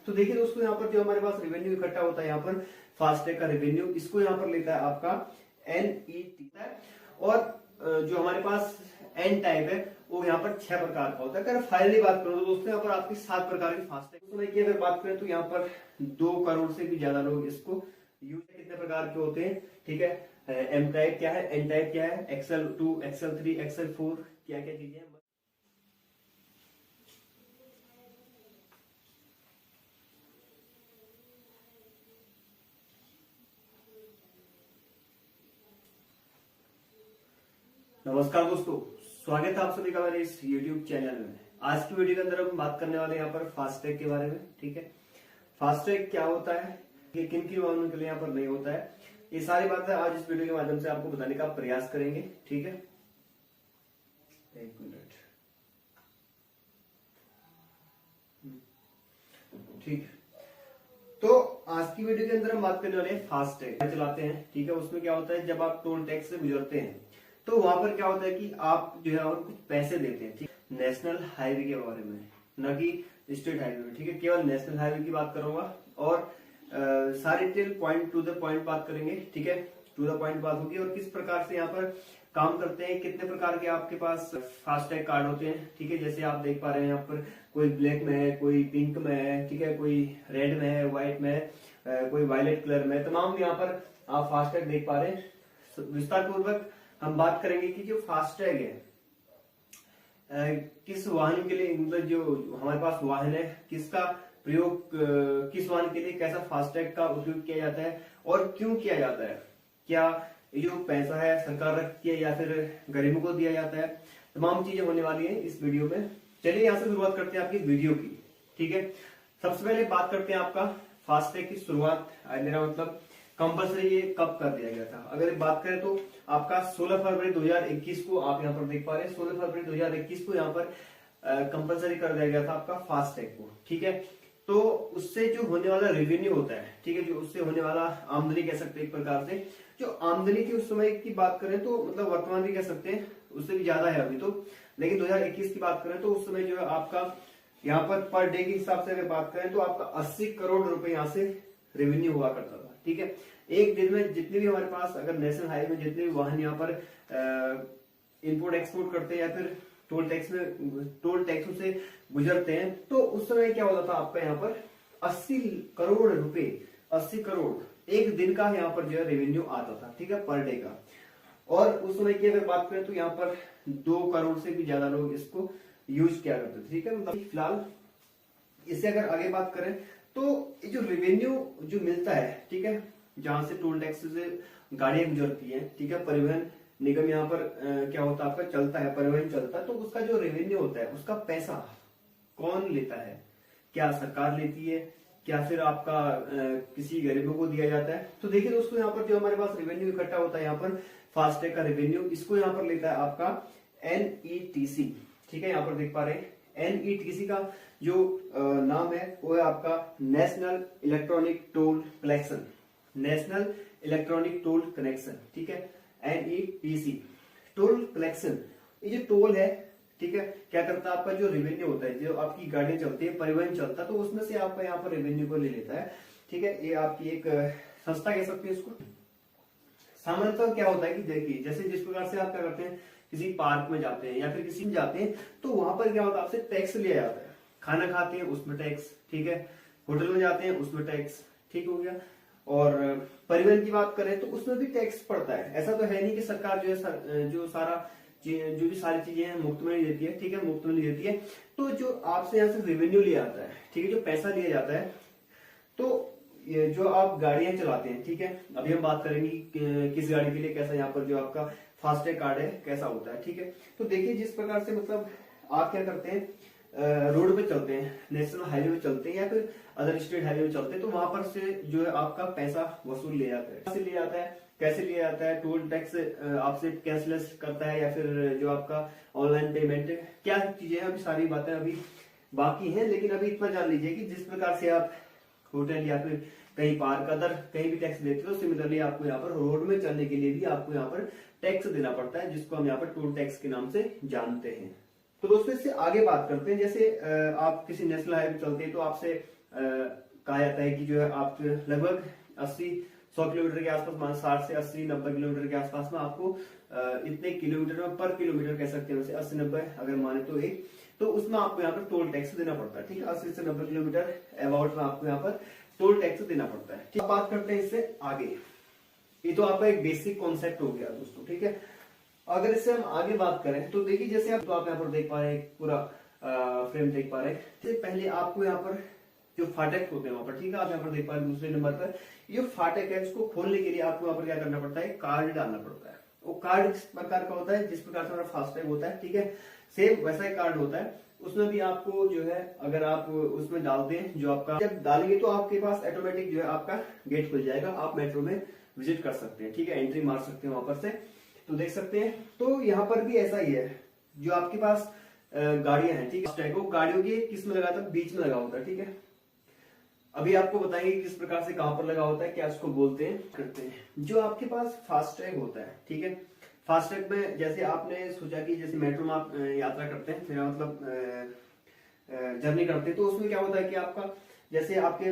तो देखिए दोस्तों, यहाँ पर जो हमारे पास रेवेन्यू इकट्ठा होता है, यहाँ पर फास्टैग का रेवेन्यू, इसको यहाँ पर लेता है आपका NET। और जो हमारे पास एन टाइप है वो यहाँ पर 6 प्रकार का होता है। अगर फाइनली बात करूं तो दोस्तों यहाँ पर आपकी 7 प्रकार की फास्टैग समय की अगर बात करें तो यहाँ पर 2 करोड़ से भी ज्यादा लोग इसको यूज कितने प्रकार के होते हैं, ठीक है। एम टाइप क्या है, एन टाइप क्या है, XL2, XL3, XL4, क्या क्या चीजें हैं। नमस्कार दोस्तों, स्वागत है आप सभी का मेरे इस YouTube चैनल में। आज की वीडियो के अंदर हम बात करने वाले हैं यहाँ पर फास्टैग के बारे में, ठीक है। फास्टैग क्या होता है, ये किन किन वाहनों के लिए यहाँ पर नहीं होता है, ये सारी बातें आज इस वीडियो के माध्यम से आपको बताने का प्रयास करेंगे, ठीक है। एक मिनट, ठीक। तो आज की वीडियो के अंदर हम बात करने वाले हैं फास्टैग चलाते हैं, ठीक है। उसमें क्या होता है, जब आप टोल टैक्स से गुजरते हैं तो वहां पर क्या होता है कि आप जो है कुछ पैसे देते हैं, ठीक। नेशनल हाईवे के बारे में, न कि स्टेट हाईवे में, ठीक है। केवल नेशनल हाईवे की बात करूंगा और सारी detail point two the point बात करेंगे, ठीक है। टू द पॉइंट बात होगी और किस प्रकार से यहाँ पर काम करते हैं, कितने प्रकार के आपके पास फास्टैग कार्ड होते हैं, ठीक है। जैसे आप देख पा रहे हैं यहाँ पर कोई ब्लैक में है, कोई पिंक में है, ठीक है, कोई रेड में है, व्हाइट में है, कोई वायलेट कलर में, तमाम यहाँ पर आप फास्टैग देख पा रहे हैं। विस्तार पूर्वक हम बात करेंगे कि जो फास्टैग है किस वाहन के लिए, मतलब जो हमारे पास वाहन है किसका प्रयोग, किस वाहन के लिए कैसा फास्टैग का उपयोग किया जाता है और क्यों किया जाता है, क्या ये जो पैसा है सरकार रखती है या फिर गरीबों को दिया जाता है, तमाम चीजें होने वाली है इस वीडियो में। चलिए यहाँ से शुरुआत करते हैं आपकी वीडियो की, ठीक है। सबसे पहले बात करते हैं आपका फास्टैग की शुरुआत, मेरा मतलब कंपल्सरी ये कब कर दिया गया था। अगर बात करें तो आपका 16 फरवरी 2021 को, आप यहाँ पर देख पा रहे हैं 16 फरवरी 2021 को यहाँ पर कंपल्सरी कर दिया गया था आपका फास्टैग को, ठीक है। तो उससे जो होने वाला रेवेन्यू होता है, ठीक है, जो उससे होने वाला आमदनी कह सकते हैं एक प्रकार से, जो आमदनी की उस समय की बात करें तो मतलब वर्तमान भी कह सकते हैं, उससे भी ज्यादा है अभी तो, लेकिन 2021 की बात करें तो उस समय जो है आपका यहाँ पर डे के हिसाब से अगर बात करें तो आपका 80 करोड़ रुपए यहाँ से रेवेन्यू हुआ करता था, ठीक है। एक दिन में जितने भी हमारे पास अगर नेशनल हाईवे में जितने भी वाहन यहाँ पर इंपोर्ट एक्सपोर्ट करते हैं या फिर टोल टैक्सों से गुजरते हैं, तो उस समय क्या होता था आपका यहाँ पर 80 करोड़ रुपए, 80 करोड़ एक दिन का यहाँ पर जो है रेवेन्यू आता था, ठीक है, पर डे का। और उस समय की अगर बात करें तो यहाँ पर 2 करोड़ से भी ज्यादा लोग इसको यूज किया करते थे, ठीक है। मतलब फिलहाल इससे अगर आगे बात करें तो ये जो रेवेन्यू जो मिलता है, ठीक है, जहां से टोल टैक्स से गाड़ियां गुजरती हैं, ठीक है, परिवहन निगम यहाँ पर क्या होता है आपका चलता है, परिवहन चलता है, तो उसका जो रेवेन्यू होता है उसका पैसा कौन लेता है, क्या सरकार लेती है, क्या फिर आपका किसी गरीबों को दिया जाता है। तो देखिए दोस्तों, यहाँ पर जो हमारे पास रेवेन्यू इकट्ठा होता है यहाँ पर फास्टैग का रेवेन्यू, इसको यहाँ पर लेता है आपका NETC, ठीक है। यहाँ पर देख पा रहे हैं NETC का जो नाम है वो है आपका national electronic toll collection, national electronic toll connection, ठीक है, NETC टोल कलेक्शन। ये जो टोल है, ठीक है, क्या करता है आपका जो रेवेन्यू होता है, जो आपकी गाड़ियां चलती है, परिवहन चलता है, तो उसमें से आपका यहाँ पर रेवेन्यू को ले लेता है, ठीक है। ये आपकी एक संस्था कह सकते हैं इसको। सामान्यतः क्या होता है कि देखिए, जैसे जिस प्रकार से आप क्या करते हैं, किसी पार्क में जाते हैं या फिर किसी में जाते हैं तो वहां पर क्या होता है आपसे टैक्स लिया जाता है, खाना खाते हैं उसमें टैक्स, ठीक है, होटल में जाते हैं उसमें टैक्स, ठीक हो गया। और परिवहन की बात करें तो उसमें भी टैक्स पड़ता है। ऐसा तो है नहीं कि सरकार जो है जो भी सारी चीजें हैं मुफ्त में नहीं देती है, ठीक है, मुफ्त में नहीं देती है। तो जो आपसे यहाँ से रेवेन्यू लिया जाता है, ठीक है, जो पैसा लिया जाता है, तो ये जो आप गाड़ियां चलाते हैं, ठीक है, अभी हम बात करेंगे किस गाड़ी के लिए कैसा यहाँ पर जो आपका फास्टैग कार्ड है कैसा होता है, ठीक है। तो देखिए जिस प्रकार से मतलब आप क्या करते हैं, रोड पे चलते हैं, नेशनल हाईवे पे चलते हैं या फिर अदर स्टेट हाईवे पे चलते हैं, तो वहां पर से जो है आपका पैसा वसूल लिया जाता है। कैसे लिया जाता है, कैसे लिया जाता है, टोल टैक्स आपसे कैशलेस करता है या फिर जो आपका ऑनलाइन पेमेंट, क्या चीजें हैं, अभी सारी बातें अभी बाकी हैं, लेकिन अभी इतना जान लीजिए कि जिस प्रकार से आप होटल या फिर कहीं पार्क अदर कहीं भी टैक्स देते हो, सिमिलरली आपको यहाँ पर रोड में चलने के लिए भी आपको यहाँ पर टैक्स देना पड़ता है, जिसको हम यहाँ पर टोल टैक्स के नाम से जानते हैं। तो दोस्तों इससे आगे बात करते हैं, जैसे आप किसी नेशनल हाईवे चलते हैं तो आपसे कहा जाता है कि जो है आप लगभग 80-100 किलोमीटर के आसपास, मान 60 से 80-90 किलोमीटर के आसपास में आपको इतने किलोमीटर में पर किलोमीटर कह सकते हैं, वैसे 80-90 अगर माने तो एक, तो उसमें आपको यहाँ पर टोल टैक्स देना पड़ता है। ठीक है, 80 से 90 किलोमीटर अबाउट में आपको यहाँ पर टोल टैक्स देना पड़ता है। ठीक, बात करते हैं इससे आगे। ये तो आपका एक बेसिक कॉन्सेप्ट हो गया दोस्तों। ठीक है, अगर इससे हम आगे बात करें तो देखिए, जैसे आप यहाँ पर देख पा रहे हैं, पूरा फ्रेम देख पा रहे हैं। इससे पहले आपको यहाँ पर जो फाटक होते हैं वहां पर, ठीक है, आप यहाँ पर देख पा रहे हैं दूसरे नंबर पर, ये फाटक है, इसको खोलने के लिए आपको यहाँ पर क्या करना पड़ता है, कार्ड डालना पड़ता है। वो कार्ड किस प्रकार का होता है, जिस प्रकार से हमारा फास्टैग होता है, ठीक है, सेम वैसा ही कार्ड होता है। उसमें भी आपको जो है, अगर आप उसमें डालते हैं, जो आपका जब डालेंगे तो आपके पास ऑटोमेटिक जो है आपका गेट खुल जाएगा, आप मेट्रो में विजिट कर सकते हैं। ठीक है, एंट्री मार सकते हैं वहां पर से, तो देख सकते हैं। तो यहाँ पर भी ऐसा ही है, जो आपके पास गाड़ियां हैं, ठीक है, वो गाड़ियों की किस में लगा था, बीच में लगा होता है। ठीक है, अभी आपको बताएंगे किस प्रकार से कहां पर लगा होता है, क्या इसको बोलते हैं, करते हैं। जो आपके पास फास्टैग होता है, ठीक है, फास्टैग में जैसे आपने सोचा कि जैसे मेट्रो में आप यात्रा करते हैं, मेरा मतलब जर्नी करते हैं, तो उसमें क्या होता है कि आपका जैसे आपके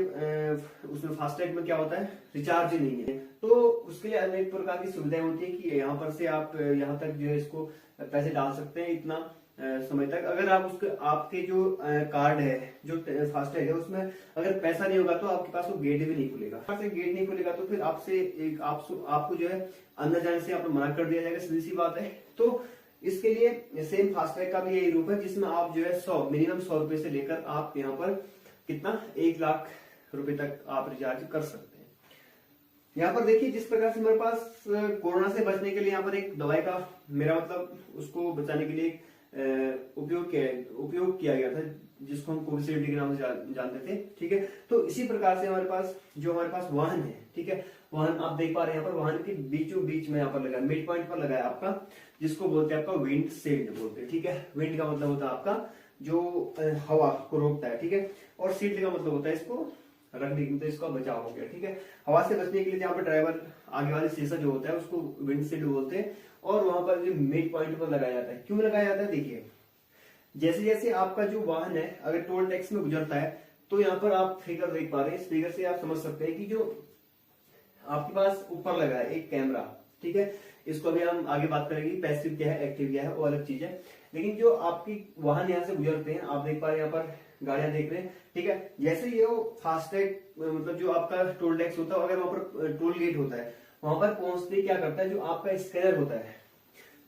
उसमें फास्टैग में क्या होता है, रिचार्ज ही नहीं है, तो उसके लिए अनेक प्रकार की सुविधाएं होती है कि यहाँ पर से आप यहाँ तक जो है इसको पैसे डाल सकते हैं इतना समय तक। अगर आप उसके आपके जो कार्ड है, जो फास्टैग है, उसमें अगर पैसा नहीं होगा तो आपके पास वो गेट भी नहीं खुलेगा। गेट नहीं खुलेगा तो फिर आपसे एक आपको जो है अंदर जाने से आपको मना कर दिया जाएगा, सीधी सी बात है। तो इसके लिए सेम फास्टैग का भी यही रूप है, जिसमें आप जो है मिनिमम 100 रुपए से लेकर आप यहाँ पर कितना 1 लाख रुपए तक आप रिचार्ज कर सकते हैं। यहाँ पर देखिए, जिस प्रकार से हमारे पास कोरोना से बचने के लिए यहाँ पर एक दवाई का, मेरा मतलब उसको बचाने के लिए उपयोग किया गया था, जिसको हम कोविशील्ड के नाम से जानते थे। ठीक है, तो इसी प्रकार से हमारे पास वाहन है, ठीक है, वाहन आप देख पा रहे हैं यहाँ पर, वाहन के बीचों बीच में यहाँ पर लगा, मिड पॉइंट पर लगा है आपका, जिसको बोलते हैं आपका विंड शील्ड बोलते हैं। ठीक है, विंड का मतलब होता है आपका जो हवा को रोकता है, ठीक है, और शील्ड का मतलब होता है इसको रखने की, तो इसका बचाव हो गया। ठीक है, हवा से बचने के लिए यहाँ पर ड्राइवर आगे वाले शीशा जो होता है उसको विंड शील्ड बोलते हैं, और वहां पर जो मिड पॉइंट पर लगाया जाता है। क्यों लगाया जाता है, देखिए, जैसे जैसे आपका जो वाहन है अगर टोल टैक्स में गुजरता है, तो यहाँ पर आप फिगर देख पा रहे हैं, इस फिगर से आप समझ सकते हैं कि जो आपके पास ऊपर लगा है एक कैमरा, ठीक है, इसको अभी हम आगे बात करेंगे, पैसिव क्या है, एक्टिव क्या है, वो अलग चीज है। लेकिन जो आपकी वाहन यहाँ से गुजरते हैं, आप देख पा रहे हैं यहाँ पर गाड़ियां देख रहे हैं, ठीक है, जैसे ये फास्टैग मतलब जो आपका टोल टैक्स होता है, अगर वहां पर टोल गेट होता है, वहां पर पहुंचते क्या करता है, जो आपका स्कैनर होता है,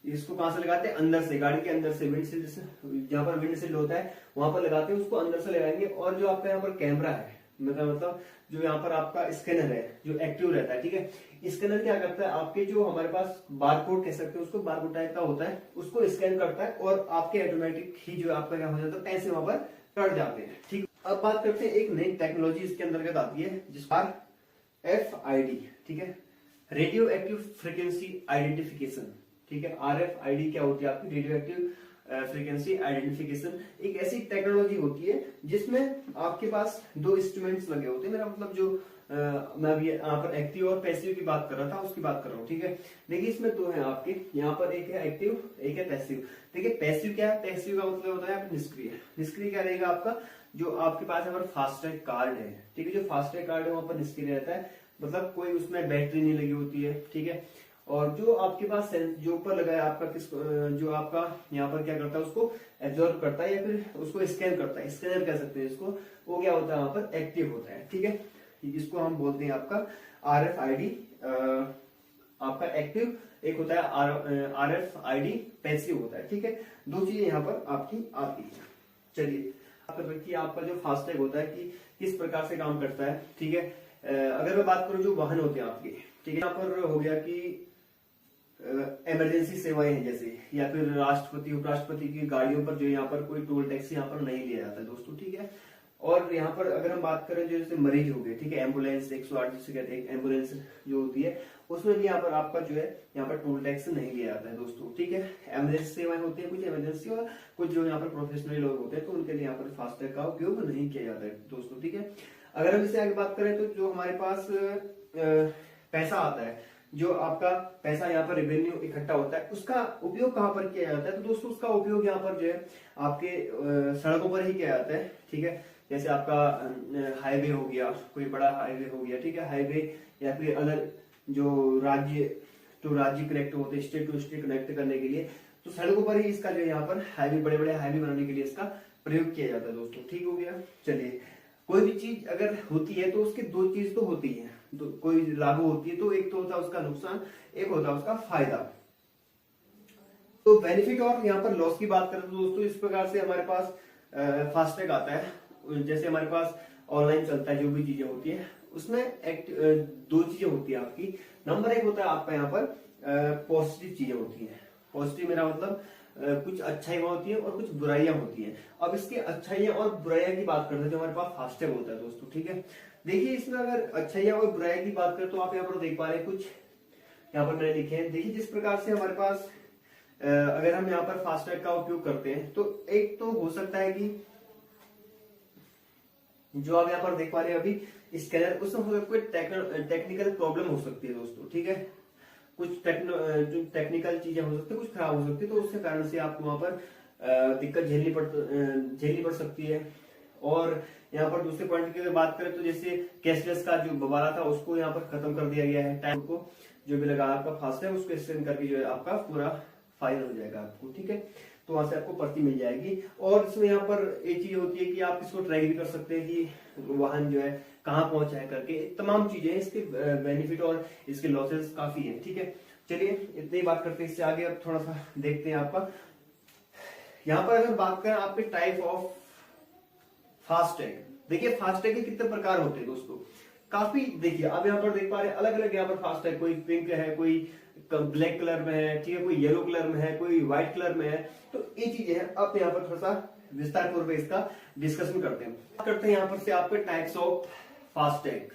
इसको कहां से लगाते हैं, अंदर से, गाड़ी के अंदर से, विंडशील्ड से, जहां पर विंडशील्ड होता है वहां पर लगाते हैं, उसको अंदर से लगाएंगे। और जो आपका यहाँ पर कैमरा है, मतलब जो यहाँ पर आपका स्कैनर है जो एक्टिव रहता है, ठीक है, स्कैनर क्या करता है, आपके जो हमारे पास बारकोड कह सकते हैं उसको, बारकोड टाइप का होता है, उसको स्कैन करता है और आपके ऑटोमेटिक ही जो आपका क्या हो जाता है, पैसे वहां पर कट जाते हैं। ठीक, अब बात करते हैं एक नई टेक्नोलॉजी इसके अंतर्गत आती है, जिसका RFID, ठीक है, रेडियो एक्टिव फ्रीक्वेंसी आइडेंटिफिकेशन। ठीक है, RFID क्या होती है आपकी, रेडियो एक्टिव फ्रीक्वेंसी आइडेंटिफिकेशन, एक ऐसी टेक्नोलॉजी होती है जिसमें आपके पास 2 इंस्ट्रूमेंट्स लगे होते हैं। मेरा मतलब जो मैं अभी यहाँ पर एक्टिव और पैसिव की बात कर रहा था, उसकी बात कर रहा हूँ। ठीक है, देखिए इसमें 2 है आपके, यहाँ पर एक है एक्टिव, एक है पैसिव। देखिए पैसिव क्या है, पैसिव का मतलब होता है निष्क्रिय। निष्क्रिय क्या रहेगा आपका, जो आपके पास यहाँ पर फास्टैग कार्ड है, ठीक है, जो फास्टैग कार्ड है वहां पर निष्क्रिय रहता है, मतलब कोई उसमें बैटरी नहीं लगी होती है। ठीक है, और जो आपके पास जो ऊपर लगा है आपका जो आपका यहाँ पर क्या करता है, उसको एब्जॉर्ब करता है या फिर उसको स्कैन करता है, स्कैनर कह सकते हैं इसको, वो क्या होता है वहां पर एक्टिव होता है। ठीक है, इसको हम बोलते हैं आपका RFID आपका एक्टिव, एक होता है RFID पैसिव होता है। ठीक है, 2 चीजें यहाँ पर आपकी आती है। चलिए आपका जो फास्टैग होता है कि किस प्रकार से काम करता है। ठीक है, अगर मैं बात करूं जो वाहन होते हैं आपके, ठीक है, यहाँ पर हो गया कि इमरजेंसी सेवाएं हैं जैसे, या फिर राष्ट्रपति उपराष्ट्रपति की गाड़ियों पर जो यहाँ पर कोई टोल टैक्स यहाँ पर नहीं लिया जाता है दोस्तों। ठीक है, और यहाँ पर अगर हम बात करें जो जैसे मरीज हो गए, ठीक है, एम्बुलेंस 108 जिसे कहते हैं, एम्बुलेंस जो होती है, उसमें भी यहाँ पर आपका जो है यहाँ पर टोल टैक्स नहीं लिया जाता है दोस्तों। ठीक है, इमरजेंसी सेवाएं होती है कुछ इमरजेंसी, और कुछ जो यहाँ पर प्रोफेशनल लोग होते हैं, तो उनके लिए यहाँ पर फास्टैग का उपयोग नहीं किया जाता है दोस्तों। ठीक है, अगर हम इससे आगे बात करें तो जो हमारे पास पैसा आता है, जो आपका पैसा यहाँ पर रेवेन्यू इकट्ठा होता है, उसका उपयोग कहाँ पर किया जाता है, तो दोस्तों उसका उपयोग यहाँ पर जो है आपके सड़कों पर ही किया जाता है। ठीक है, जैसे आपका हाईवे हो गया, कोई बड़ा हाईवे हो गया, ठीक है, हाईवे या फिर अदर जो राज्य टू राज्य कनेक्ट होते हैं, स्टेट टू स्टेट कनेक्ट करने के लिए, तो सड़कों पर ही इसका जो यहाँ पर हाईवे, बड़े बड़े हाईवे बनाने के लिए इसका प्रयोग किया जाता है दोस्तों। ठीक हो गया। चलिए, कोई भी चीज अगर होती है तो उसकी दो चीज तो होती है, तो कोई लागू होती है तो एक तो होता है उसका नुकसान, एक होता है उसका फायदा। तो बेनिफिट और यहाँ पर लॉस की बात करें तो दोस्तों इस प्रकार से हमारे पास फास्टैग आता है। जैसे हमारे पास ऑनलाइन चलता है, जो भी चीजें होती है उसमें दो चीजें होती है आपकी। नंबर एक होता है आपका यहाँ पर पॉजिटिव चीजें होती है। पॉजिटिव मेरा मतलब कुछ अच्छाइयां होती है और कुछ बुराइयां होती है। अब इसके अच्छाइयां और बुराइयां की बात करते हैं जो हमारे पास फास्टैग होता है दोस्तों। ठीक है, देखिए इसमें अगर अच्छाइयां और बुराइयां की बात करें तो आप यहाँ पर देख पा रहे हैं, कुछ यहाँ पर मैंने लिखे हैं। देखिए जिस प्रकार से हमारे पास अगर हम यहाँ पर फास्टैग का उपयोग करते हैं तो एक तो हो सकता है कि जो आप यहाँ पर देख पा रहे हैं अभी स्कैनर, उसमें कोई टेक्निकल प्रॉब्लम हो सकती है दोस्तों। ठीक है, कुछ जो टेक्निकल चीजें हो सकती है, कुछ खराब हो सकती है, तो उसके कारण से आपको वहां पर दिक्कत झेलनी पड़ सकती है। और यहाँ पर दूसरे पॉइंट की अगर बात करें तो जैसे कैशलेस का जो बवाला था उसको यहाँ पर खत्म कर दिया गया है। टाइम को जो भी लगा आपका फास्टैग उसको स्कैन करके जो है आपका पूरा फाइनल हो जाएगा आपको। ठीक है, तो वहां से आपको पर्ची मिल जाएगी। और इसमें यहाँ पर एक चीज होती है कि आप इसको ट्रैक भी कर सकते हैं कि वाहन जो है कहाँ पहुंचा है करके, तमाम चीजें। इसके बेनिफिट और इसके लॉसेस काफी है। ठीक है, चलिए इतनी बात करते हैं, इससे आगे अब थोड़ा सा देखते हैं आपका। यहाँ पर अगर बात करें आपके टाइप ऑफ फास्टैग, देखिए फास्टैग के कितने प्रकार होते हैं दोस्तों, काफी। देखिए आप यहाँ पर देख पा रहे हैं अलग अलग यहाँ पर फास्टैग, कोई पिंक है, कोई ब्लैक कलर में है, ठीक है, कोई येलो कलर में है, कोई व्हाइट कलर में है। तो ये चीजें हैं, अब यहाँ पर थोड़ा सा विस्तार पूर्वक इसका डिस्कशन करते हैं यहाँ पर से आपके टाइप्स ऑफ फास्टैग।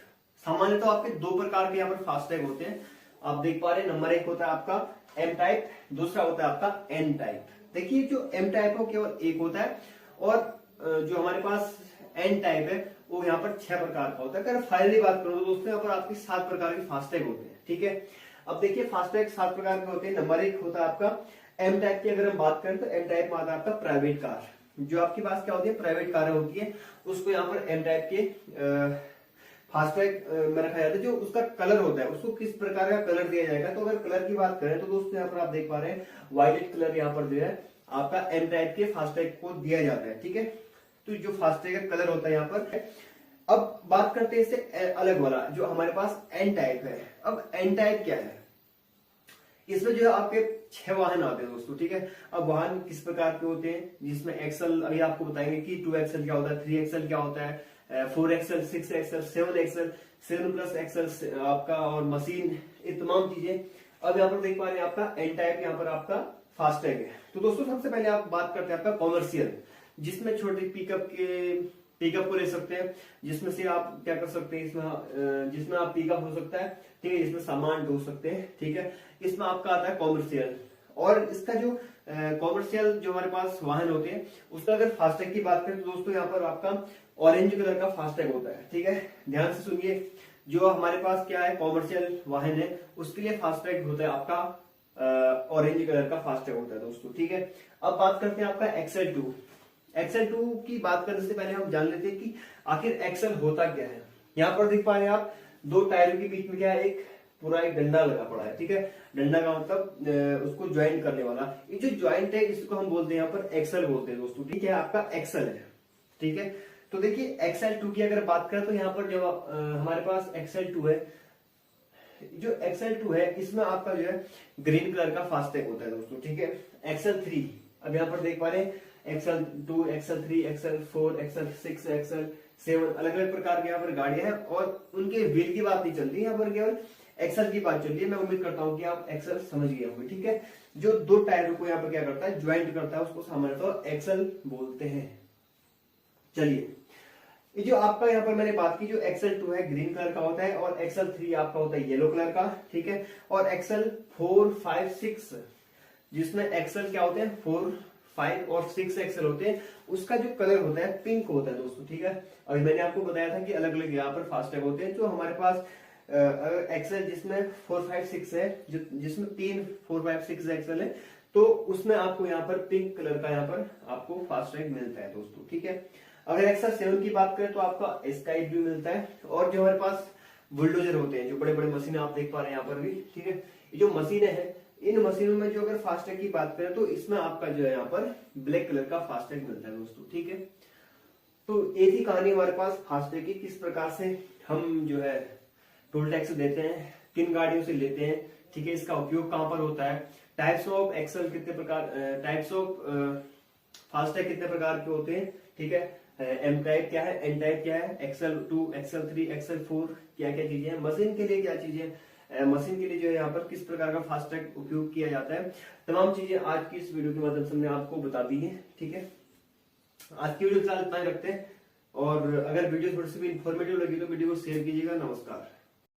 सामान्यतः तो आपके दो प्रकार के यहाँ पर फास्टैग होते हैं, आप देख पा रहे हैं। नंबर एक होता है आपका एम टाइप, दूसरा होता है आपका एन टाइप। देखिए जो एम टाइप हो केवल एक होता है, और जो हमारे पास एन टाइप है वो यहाँ पर 6 प्रकार का होता है। अगर फाइनली बात करो तो दोस्तों यहाँ पर आपके 7 प्रकार के फास्टैग होते हैं। ठीक है, अब देखिए फास्टैग 7 प्रकार के होते हैं। नंबर एक होता है आपका एम टाइप की अगर हम बात करें तो एम टाइप में आता है आपका प्राइवेट कार। जो आपके पास क्या होती है, प्राइवेट कारें होती है, उसको यहाँ पर एम टाइप के फास्टैग में रखा जाता है। जो उसका कलर होता है उसको किस प्रकार का कलर दिया जाएगा, तो अगर कलर की बात करें तो दोस्तों यहाँ पर आप देख पा रहे हैं वायलेट कलर यहाँ पर जो है आपका एम टाइप के फास्टैग को दिया जाता है। ठीक है, तो जो फास्टैग का कलर होता है यहाँ पर। अब बात करते हैं इससे अलग वाला जो हमारे पास एन टाइप है। अब एन टाइप क्या है, इसमें जो है आपके 6 वाहन आते हैं दोस्तों। ठीक है, अब वाहन किस प्रकार के होते हैं, जिसमें एक्सल अभी आपको बताएंगे कि 2 एक्सल क्या होता है, 3 एक्सल क्या होता है, 4 एक्सल, 6 एक्सल, 7 एक्सल, 7+ एक्सल आपका, और मशीन, ये तमाम चीजें। अब यहाँ पर देख पा रहे हैं आपका एन टाइप यहाँ पर आपका फास्टैग है। तो दोस्तों सबसे पहले आप बात करते हैं आपका कॉमर्शियल, जिसमें छोटे पिकअप को ले सकते हैं, जिसमें से आप क्या कर सकते हैं, जिसमें आप पिकअप हो सकता है, ठीक है, जिसमें सामान ढो सकते हैं। ठीक है, इसमें आपका आता है कॉमर्शियल। और इसका जो कॉमर्शियल जो हमारे पास वाहन होते हैं उसका अगर फास्टैग की बात करें तो दोस्तों यहाँ पर आपका ऑरेंज कलर का फास्टैग होता है। ठीक है, ध्यान से सुनिए, जो हमारे पास क्या है कॉमर्शियल वाहन है उसके लिए फास्टैग होता है आपका ऑरेंज कलर का फास्टैग होता है दोस्तों। ठीक है, अब बात करते हैं आपका एक्सेल 2। एक्सेल 2 की बात करने से पहले हम जान लेते हैं कि आखिर एक्सेल होता क्या है। यहाँ पर देख पा रहे हैं आप 2 टायरों के बीच में क्या है, एक पूरा एक डंडा लगा पड़ा है। ठीक है, डंडा का मतलब उसको ज्वाइंट करने वाला, ये जो ज्वाइंट है इसको हम बोलते हैं यहाँ पर एक्सेल बोलते हैं दोस्तों। ठीक है, आपका एक्सेल है। ठीक है, तो देखिए एक्सेल 2 की अगर बात करें तो यहाँ पर जो हमारे पास एक्सेल 2 है, जो एक्सेल 2 है इसमें आपका जो है ग्रीन कलर का फास्टैग होता है दोस्तों। ठीक है, एक्सेल 3 अब यहाँ पर देख पा रहे हैं Excel 2, Excel 3, Excel 4, Excel 6, Excel 7, अलग अलग प्रकार के यहाँ पर गाड़ियां हैं, और उनके व्हील की बात नहीं चल रही है, यहाँ पर केवल एक्सेल की बात चल रही है। मैं उम्मीद करता हूँ कि आप एक्सेल समझ गए होंगे। ठीक है, जो 2 टायरों को यहाँ पर क्या करता है, ज्वाइंट करता है, उसको सामान्यतः एक्सेल बोलते हैं। चलिए, ये जो आपका यहाँ पर मैंने बात की, जो एक्सेल 2 है ग्रीन कलर का होता है, और एक्सेल 3 आपका होता है येलो कलर का। ठीक है, और एक्सेल 4, 5, 6 जिसमें एक्सेल क्या होते हैं 4, 5 और 6 एक्सेल होते हैं, उसका जो कलर होता है पिंक होता है दोस्तों। ठीक है, अभी मैंने आपको बताया था कि अलग अलग यहाँ पर फास्टैग होते हैं। जो हमारे पास अगर एक्सेल जिसमें 4, 5, 6 है, जिसमें 3, 4, 5, 6 एक्सेल है, तो उसमें आपको यहाँ पर पिंक कलर का यहाँ पर आपको फास्टैग मिलता है दोस्तों। ठीक है, अगर एक्सेल 7 की बात करें तो आपका स्काई ब्लू मिलता है। और जो हमारे पास बुलडोजर होते हैं, जो बड़े बड़े मशीन आप देख पा रहे हैं यहाँ पर भी, ठीक है, ये जो मशीनें हैं, इन मशीनों में जो अगर फास्टैग की बात करें तो इसमें आपका जो है यहाँ पर ब्लैक कलर का फास्टैग मिलता है दोस्तों, ठीक है। तो एक ही कहानी हमारे पास फास्टैग की, किस प्रकार से हम जो है टोल टैक्स देते हैं, किन गाड़ियों से लेते हैं, ठीक है, इसका उपयोग कहां पर होता है, टाइप्स ऑफ एक्सेल कितने प्रकार, टाइप्स ऑफ फास्टैग कितने प्रकार के होते हैं, ठीक है, एम टाइप क्या है, एन टाइप क्या है, एक्सेल 2, एक्सेल 3, एक्सेल 4 क्या क्या चीजें हैं, मशीन के लिए क्या चीजें, मशीन के लिए जो है यहाँ पर किस प्रकार का फास्टैग उपयोग किया जाता है, तमाम चीजें आज की इस वीडियो के माध्यम से हमने आपको बता दी है, ठीक है। आज की वीडियो फिलहाल इतना ही रखते हैं, और अगर वीडियो थोड़ी सी भी इंफॉर्मेटिव लगी तो वीडियो को शेयर कीजिएगा। नमस्कार।